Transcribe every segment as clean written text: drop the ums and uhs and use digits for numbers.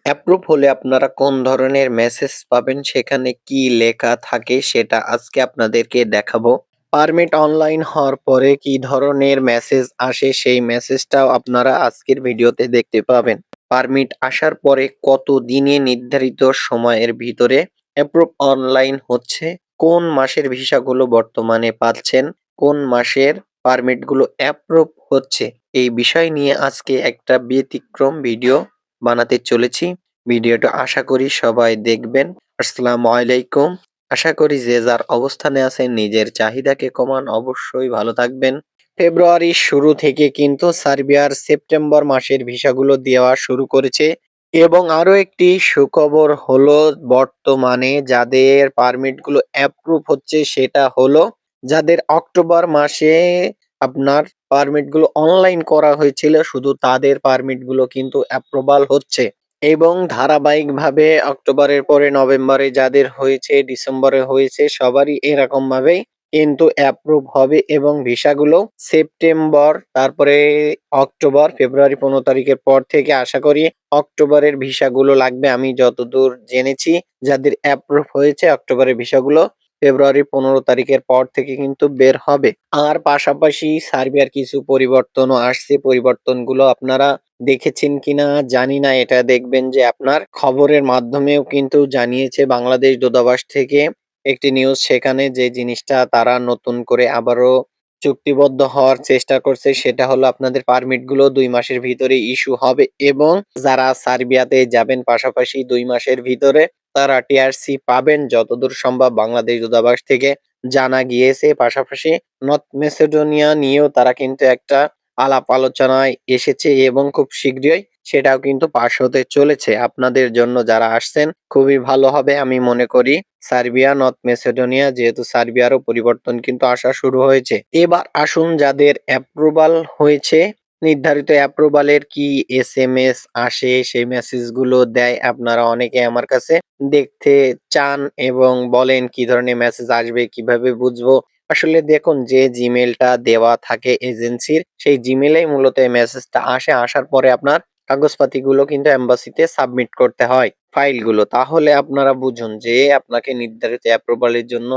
Approve হলে আপনারা কোন ধরনের মেসেজ পাবেন, সেখানে কি লেখা থাকে সেটা আজকে আপনাদেরকে দেখাবো। পারমিট অনলাইন হওয়ার পরে কি ধরনের মেসেজ আসে সেই মেসেজটাও আপনারা আজকের ভিডিওতে দেখতে পাবেন। পারমিট আসার পরে কত দিনে নির্ধারিত সময়ের ভিতরে অ্যাপ্রুভ অনলাইন হচ্ছে, কোন মাসের ভিসাগুলো বর্তমানে পাচ্ছেন, কোন মাসের পারমিটগুলো অ্যাপ্রুভ হচ্ছে, এই বিষয় নিয়ে আজকে একটা ব্যতিক্রম ভিডিও বানাতে চলেছি। ভিডিওটা আশা করি সবাই দেখবেন। আসসালামু আলাইকুম। আশা করি যে যার অবস্থানে আছেন নিজের চাহিদাকে কমান, অবশ্যই ভালো থাকবেন। ফেব্রুয়ারির শুরু থেকে কিন্তু সার্বিয়ার সেপ্টেম্বর মাসের ভিসাগুলো দেওয়া শুরু করেছে এবং আরো একটি সুখবর হলো, বর্তমানে যাদের পারমিটগুলো অ্যাপ্রুভ হচ্ছে সেটা হলো যাদের অক্টোবর মাসে আপনার পারমিটগুলো অনলাইন করা হয়েছিল, শুধু তাদের পারমিটগুলো কিন্তু অ্যাপ্রুভাল হচ্ছে এবং ধারাবাহিকভাবে অক্টোবরের পরে নভেম্বরে যাদের হয়েছে, ডিসেম্বরে হয়েছে, সবারই এরকম ভাবেই কিন্তু অ্যাপ্রুভ হবে এবং ভিসাগুলো সেপ্টেম্বর, তারপরে অক্টোবর, ফেব্রুয়ারি 15 তারিখের পর থেকে আশা করি অক্টোবরের ভিসাগুলো লাগবে। আমি যতদূর জেনেছি যাদের অ্যাপ্রুভ হয়েছে অক্টোবরের ভিসাগুলো ফেব্রুয়ারি 15 তারিখের পর থেকে কিন্তু বের হবে। আর পাশাপাশি সার্বিয়ার কিছু পরিবর্তনও আসছে। পরিবর্তনগুলো আপনারা দেখেছেন কিনা জানি না। এটা দেখবেন যে আপনার খবরের মাধ্যমেও কিন্তু জানিয়েছে বাংলাদেশ দূতাবাস থেকে একটি নিউজ, সেখানে যে জিনিসটা তারা নতুন করে আবারও চুক্তিবদ্ধ হওয়ার চেষ্টা করছে সেটা হলো আপনাদের পারমিট গুলো 2 মাসের ভিতরে ইস্যু হবে এবং যারা সার্বিয়াতে যাবেন পাশাপাশি 2 মাসের ভিতরে তারা টিআরসি পাবেন যতদূর সম্ভব বাংলাদেশ দূতাবাস থেকে জানা গিয়েছে। পাশাপাশি নর্থ মেসিডোনিয়া নিয়েও তারা কিন্তু একটা আলাপ আলোচনায় এসেছে এবং খুব শীঘ্রই সেটাও কিন্তু পাস হতে চলেছে। আপনাদের জন্য যারা আসছেন খুবই ভালো হবে আমি মনে করি। সার্বিয়া, নর্থ মেসিডোনিয়া, যেহেতু সার্বিয়ারও পরিবর্তন কিন্তু আসা শুরু হয়েছে। এবার আসুন যাদের অ্যাপ্রুভাল হয়েছে, নির্ধারিত অ্যাপ্রুভালের কি এসএমএস আসে, সেই মেসেজগুলো দেয়। আপনারা অনেকে আমার কাছে দেখতে চান এবং বলেন কি ধরনের মেসেজ আসবে, কিভাবে বুঝবো। আসলে দেখুন, যে জিমেইলটা দেওয়া থাকে এজেন্সির, সেই জিমেইলেই মূলত এই মেসেজটা আসে। আসার পরে আপনার কাগজপাতিগুলো কিন্তু এম্বাসিতে সাবমিট করতে হয়, ফাইলগুলো। তাহলে আপনারা বুঝুন যে আপনাকে নির্ধারিত অ্যাপ্রুভালের জন্য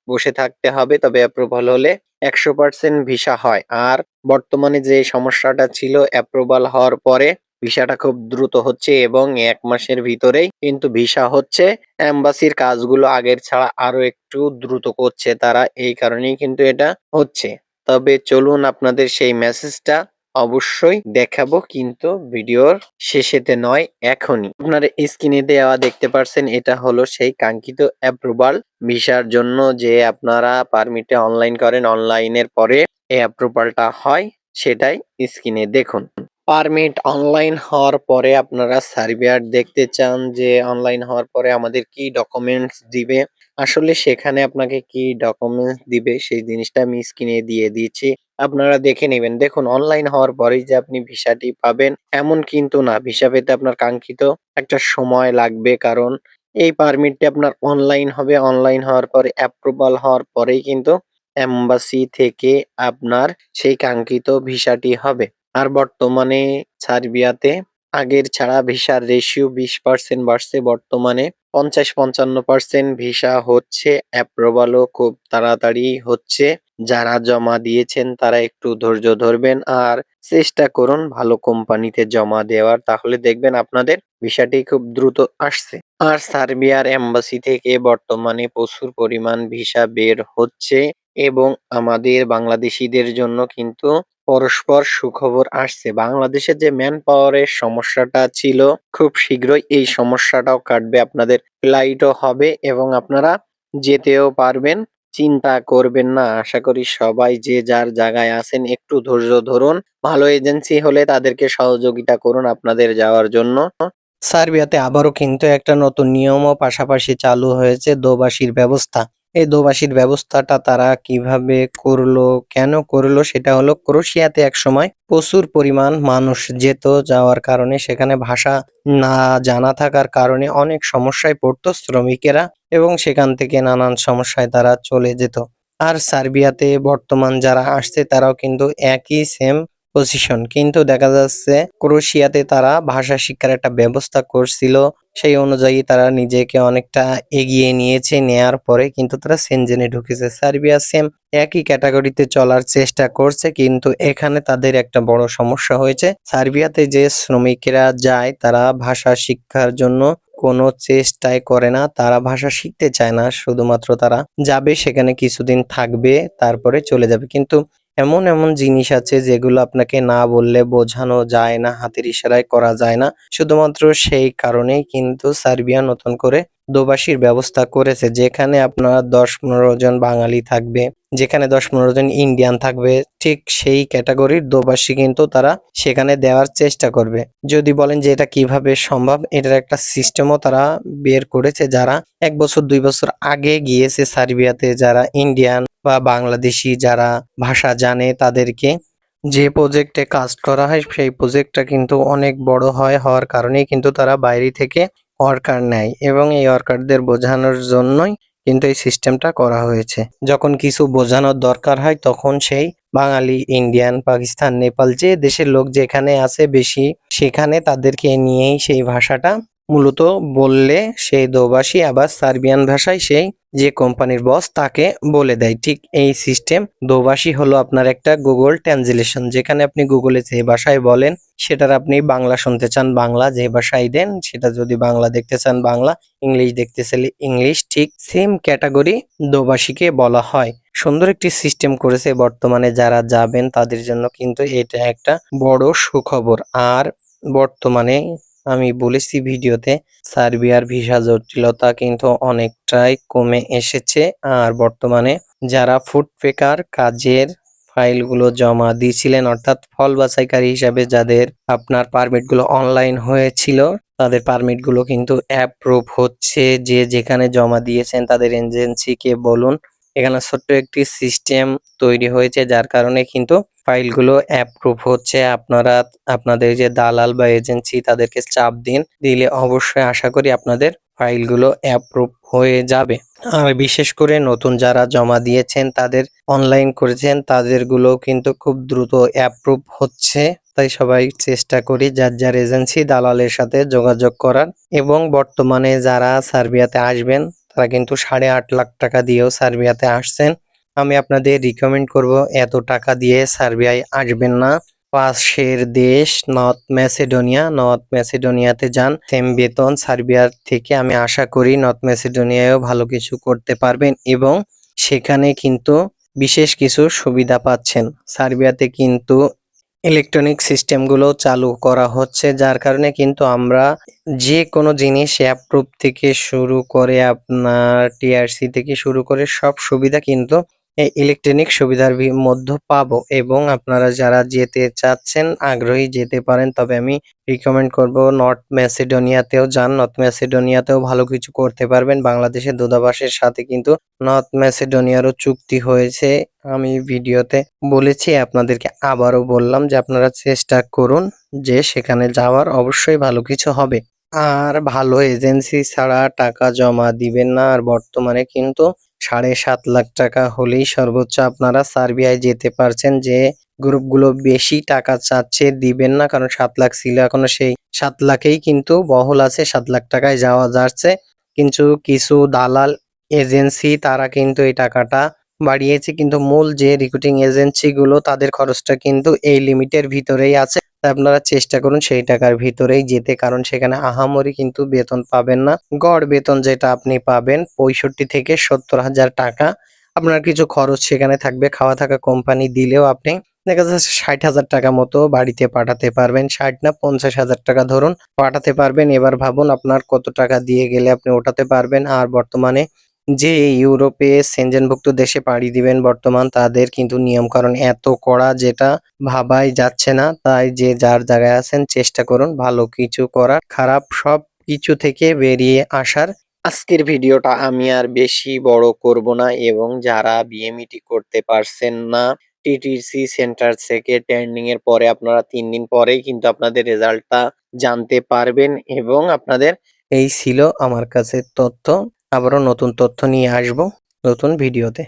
বসে থাকতে হবে। তবে অ্যাপ্রুভাল হলে 100% ভিসা হয়। আর বর্তমানে যে সমস্যাটা ছিল, অ্যাপ্রুভাল হওয়ার পরে ভিসাটা খুব দ্রুত হচ্ছে এবং 1 মাসের ভিতরেই কিন্তু ভিসা হচ্ছে। এম্বাসির কাজগুলো আগের ছাড়া আরো একটু দ্রুত করছে তারা, এই কারণেই কিন্তু এটা হচ্ছে। তবে চলুন আপনাদের সেই মেসেজটা অবশ্যই দেখাবো, কিন্তু ভিডিওর শেষেতে নয়, এখনই। আপনারা স্ক্রিনে দেওয়া দেখতে পারছেন, এটা হলো সেই কাঙ্ক্ষিত অ্যাপ্রুভাল ভিসার জন্য, যে আপনারা পারমিটে অনলাইন করেন, অনলাইনের পরে এই অ্যাপ্রুভালটা হয়, সেটাই স্ক্রিনে দেখুন। পারমিট অনলাইন হওয়ার পরে আপনারা সার্বিয়ার দেখতে চান যে অনলাইন হওয়ার পরে আমাদের কি ডকুমেন্টস দিবে। আসলে সেখানে আপনাকে কি ডকুমেন্টস দিবে সেই জিনিসটা আমি স্ক্রিনে দিয়ে দিয়েছি, আপনারা দেখে নেবেন। দেখুন, অনলাইন হওয়ার পরেই যে আপনি ভিসাটি পাবেন এমন কিন্তু না। ভিসা পেতে আপনার কাঙ্ক্ষিত একটা সময় লাগবে, কারণ এই পারমিটটি আপনার অনলাইন হবে। অনলাইন হওয়ার পরে অ্যাপ্রুভাল হওয়ার পরেই কিন্তু এম্বাসি থেকে আপনার সেই কাঙ্ক্ষিত ভিসাটি হবে। আর বর্তমানে সার্বিয়াতে আগের ছাড়া ভিসার রেশিও 20% বাড়ছে। বর্তমানে 50-55% ভিসা হচ্ছে, অ্যাপ্রুভালও খুব তাড়াতাড়ি হচ্ছে। যারা জমা দিয়েছেন তারা একটু ধৈর্য ধরবেন আর চেষ্টা করুন ভালো কোম্পানিতে জমা দেওয়ার, তাহলে দেখবেন আপনাদের ভিসাটি খুব দ্রুত আসছে। আর সার্বিয়ার এম্বাসি থেকে বর্তমানে প্রচুর পরিমাণ ভিসা বের হচ্ছে এবং আমাদের বাংলাদেশীদের জন্য কিন্তু পরস্পর সুখবর আসছে। বাংলাদেশের যে ম্যান পাওয়ারের সমস্যাটা ছিল, খুব শীঘ্রই এই সমস্যাটাও কাটবে। আপনাদের ফ্লাইটও হবে এবং আপনারা যেতেও পারবেন। চিন্তা করবেন না। আশা করি সবাই যে যার জায়গায় আছেন একটু ধৈর্য ধরুন। ভালো এজেন্সি হলে তাদেরকে সহযোগিতা করুন আপনাদের যাওয়ার জন্য। সার্বিয়াতে আবারও কিন্তু একটা নতুন নিয়মও পাশাপাশি চালু হয়েছে, দোবাসীর ব্যবস্থা। এই দোবাসীর ব্যবস্থাটা তারা কিভাবে করলো, কেন করলো, সেটা হলো ক্রোয়েশিয়াতে একসময় প্রচুর পরিমাণ মানুষ যেত, যাওয়ার কারণে সেখানে ভাষা না জানা থাকার কারণে অনেক সমস্যায় পড়তো শ্রমিকেরা এবং সেখান থেকে নানান সমস্যায় তারা চলে যেত। আর সার্বিয়াতে বর্তমান যারা আসছে তারাও কিন্তু একই সেম পজিশন, কিন্তু দেখা যাচ্ছে ক্রোয়েশিয়াতে তারা ভাষা শিক্ষার একটা ব্যবস্থা করছিল। সেই অনুযায়ী তারা নিজেকে অনেকটা এগিয়ে নিয়েছে, নেয়ার পরে কিন্তু তারা সেনজেনে ঢুকেছে। সার্বিয়া সেম একই ক্যাটাগরিতে চলার চেষ্টা করছে, কিন্তু এখানে তাদের একটা বড় সমস্যা হয়েছে। সার্বিয়াতে যে শ্রমিকেরা যায় তারা ভাষা শিক্ষার জন্য কোনো চেষ্টাই করে না, তারা ভাষা শিখতে চায় না, শুধুমাত্র তারা যাবে, সেখানে কিছুদিন থাকবে, তারপরে চলে যাবে। কিন্তু এমন এমন জিনিস আছে যেগুলো আপনাকে না বললে বোঝানো যায় না, হাতের ইশারায় করা যায় না। শুধুমাত্র সেই কারণেই কিন্তু সার্বিয়া নতুন করে দোভাষীর ব্যবস্থা করেছে, যেখানে আপনার 10-15 জন বাঙালি থাকবে, যেখানে 10-15 জন ইন্ডিয়ান থাকবে, ঠিক সেই ক্যাটাগরির দোভাষী কিন্তু তারা সেখানে দেওয়ার চেষ্টা করবে। যদি বলেন যে এটা কিভাবে সম্ভব, এটার একটা সিস্টেমও তারা বের করেছে। যারা 1 বছর 2 বছর আগে গিয়েছে সার্বিয়াতে, যারা ইন্ডিয়ান বা বাংলাদেশি যারা ভাষা জানে, তাদেরকে যে প্রজেক্টে কাজ করা হয় সেই প্রজেক্টটা কিন্তু অনেক বড় হয়, হওয়ার কারণেই কিন্তু তারা বাইরে থেকে ওয়ার্কার নেয়, এবং এই ওয়ার্কারদের বোঝানোর জন্যই কিন্তু এই সিস্টেমটা করা হয়েছে। যখন কিছু বোঝানোর দরকার হয় তখন সেই বাঙালি, ইন্ডিয়ান, পাকিস্তান, নেপাল যে দেশের লোক যেখানে আছে বেশি, সেখানে তাদেরকে নিয়েই সেই ভাষাটা মূলত বললে সেই দোভাষী আবার সার্বিয়ান ভাষায় সেই যে কোম্পানির বস তাকে বলে দেয়। ঠিক এই সিস্টেম। দোভাষী হলো আপনার একটা গুগল ট্রান্সলেশন, যেখানে আপনি গুগলে যে ভাষায় বলেন সেটার আপনি বাংলা শুনতে চান বাংলা, যে ভাষায় দেন সেটা, যদি বাংলা দেখতে চান বাংলা, ইংলিশ দেখতে চাইলে ইংলিশ, ঠিক সেম ক্যাটাগরি দোভাষীকে বলা হয়। সুন্দর একটি সিস্টেম করেছে বর্তমানে, যারা যাবেন তাদের জন্য কিন্তু এটা একটা বড় সুখবর। আর বর্তমানে আমি বলেছি ভিডিওতে, সার্বিয়ার ভিসা জটিলতা কিন্তু অনেকটাই কমে এসেছে। আর বর্তমানে যারা ফুড পেকার কাজের ফাইলগুলো জমা দিয়েছিলেন, অর্থাৎ ফল বাছাইকারী হিসাবে যাদের আপনার পারমিটগুলো অনলাইন হয়েছিল, তাদের পারমিটগুলো কিন্তু অ্যাপ্রুভ হচ্ছে। যে যেখানে জমা দিয়েছেন তাদের এজেন্সিকে বলুন, এখানে ছোট্ট একটি সিস্টেম তৈরি হয়েছে, যার কারণে কিন্তু ফাইলগুলো অ্যাপ্রুভ হচ্ছে। আপনারা আপনাদের যে দালাল বা এজেন্সি তাদেরকে চাপ দিন, দিলে অবশ্যই আশা করি আপনাদের ফাইলগুলো অ্যাপ্রুভ হয়ে যাবে। আর বিশেষ করে নতুন যারা জমা দিয়েছেন, তাদের অনলাইন করেছেন, তাদেরগুলো কিন্তু খুব দ্রুত অ্যাপ্রুভ হচ্ছে। তাই সবাই চেষ্টা করি যার যার এজেন্সি দালালের সাথে যোগাযোগ করার। এবং বর্তমানে যারা সার্বিয়াতে আসবেন তারা কিন্তু 8.5 লাখ টাকা দিয়েও সার্বিয়াতে আসছেন। আমি আপনাদের রিকমেন্ড করব এত টাকা দিয়ে সার্বিয়ায় আসবেন না। পাশের দেশ নর্থ ম্যাসেডোনিয়াতে যান, সেম বেতন সার্বিয়ার থেকে। আমি আশা করি নর্থ ম্যাসেডোনিয়ায়ও ভালো কিছু করতে পারবেন, এবং সেখানে কিন্তু বিশেষ কিছু সুবিধা পাচ্ছেন। সার্বিয়াতে কিন্তু ইলেকট্রনিক সিস্টেমগুলো চালু করা হচ্ছে, যার কারণে কিন্তু আমরা যে কোনো জিনিস অ্যাপ্রুভ থেকে শুরু করে আপনার টিআরসি থেকে শুরু করে সব সুবিধা কিন্তু এই ইলেকট্রনিক সুবিধার মধ্যে পাবো। এবং আপনারা যারা যেতে চাচ্ছেন, আগ্রহী, যেতে পারেন, তবে আমি রিকমেন্ড করব নর্থ ম্যাসেডোনিয়াতেও যান। নর্থ ম্যাসেডোনিয়াতেও ভালো কিছু করতে পারবেন। বাংলাদেশের দূতাবাসের সাথে কিন্তু নর্থ ম্যাসেডোনিয়ারও চুক্তি হয়েছে। আমি ভিডিওতে বলেছি, আপনাদেরকে আবারও বললাম যে আপনারা চেষ্টা করুন যে সেখানে যাওয়ার, অবশ্যই ভালো কিছু হবে। আর ভালো এজেন্সি ছাড়া টাকা জমা দিবেন না। আর বর্তমানে কিন্তু 7.5 লাখ টাকা হলেই সর্বোচ্চ আপনারা সার্বিয়ায় যেতে পারছেন। যে গ্রুপগুলো বেশি টাকা চাচ্ছে দিবেন না, কারণ 7 লাখ ছিল, এখনো সেই 7 লাখেই কিন্তু বহল আছে, 7 লাখ টাকায় যাওয়া যাচ্ছে। কিন্তু কিছু দালাল এজেন্সি তারা কিন্তু এই টাকাটা বাড়িয়েছে, কিন্তু মূল যে রিক্রুটিং এজেন্সি গুলো তাদের খরচটা কিন্তু এই লিমিটের ভিতরেই আছে। তাই আপনারা চেষ্টা করুন সেই টাকার ভিতরেই যেতে, কারণ সেখানে আহামরি কিন্তু বেতন পাবেন না। গড় বেতন যেটা আপনি পাবেন 65 থেকে 70 হাজার টাকা। আপনার কিছু খরচ সেখানে থাকবে, খাওয়া থাকা কোম্পানি দিলেও আপনি দেখা যাচ্ছে 60 হাজার টাকা মতো বাড়িতে পাঠাতে পারবেন। 60 না 50 হাজার টাকা ধরুন পাঠাতে পারবেন। এবার ভাবুন আপনার কত টাকা দিয়ে গেলে আপনি ওঠাতে পারবেন। আর বর্তমানে যে ইউরোপে সেনজেনভুক্ত দেশে পাড়ি দিবেন বর্তমান, তাদের কিন্তু নিয়মকানুন এত কড়া যেটা ভাবাই যাচ্ছে না। তাই যে যার জায়গায় আছেন চেষ্টা করুন ভালো কিছু করার, খারাপ সব কিছু থেকে বেরিয়ে আসার। আজকের ভিডিওটা আমি আর বেশি বড় করব না, এবং যারা বিএমইটি করতে পারছেন না, টিটিসি সেন্টার থেকে ট্রেনিং এর পরে আপনারা 3 দিন পরেই কিন্তু আপনাদের রেজাল্টটা জানতে পারবেন। এবং আপনাদের এই ছিল আমার কাছে তথ্য। আবারও নতুন তথ্য নিয়ে আসবো নতুন ভিডিওতে।